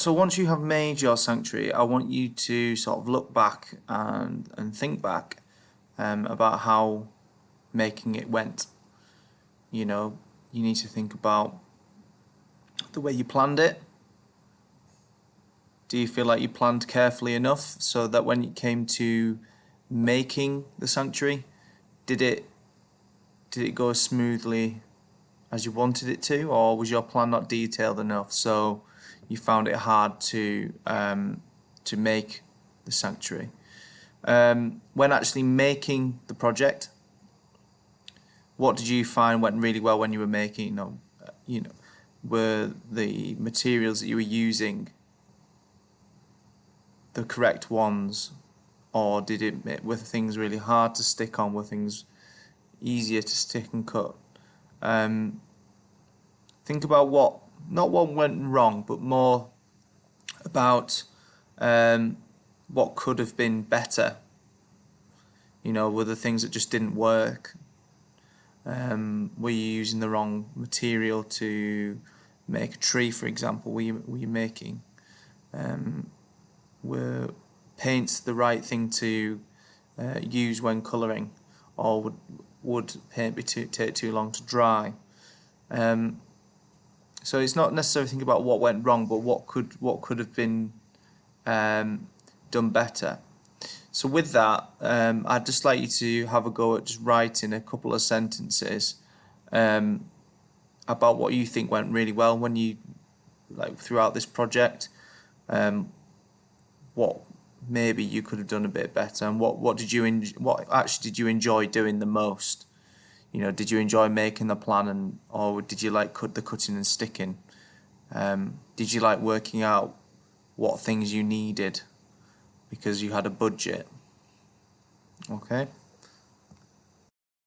So once you have made your sanctuary, I want you to sort of look back and think back about how making it went. You know, you need to think about the way you planned it. Do you feel like you planned carefully enough so that when it came to making the sanctuary, did it go as smoothly as you wanted it to, or was your plan not detailed enough so you found it hard to make the sanctuary? When actually making the project, what did you find went really well when you were making? Were the materials that you were using the correct ones, or were things really hard to stick on? Were things easier to stick and cut? Think about not what went wrong, but more about what could have been better. Were there things that just didn't work? Were you using the wrong material to make a tree, for example? Were you making? Were paints the right thing to use when colouring, or would paint take too long to dry? So it's not necessarily thinking about what went wrong, but what could have been done better. So with that, I'd just like you to have a go at just writing a couple of sentences about what you think went really well when you throughout this project. What maybe you could have done a bit better, and what actually did you enjoy doing the most? Did you enjoy making the plan, or did you like the cutting and sticking? Did you like working out what things you needed because you had a budget? Okay.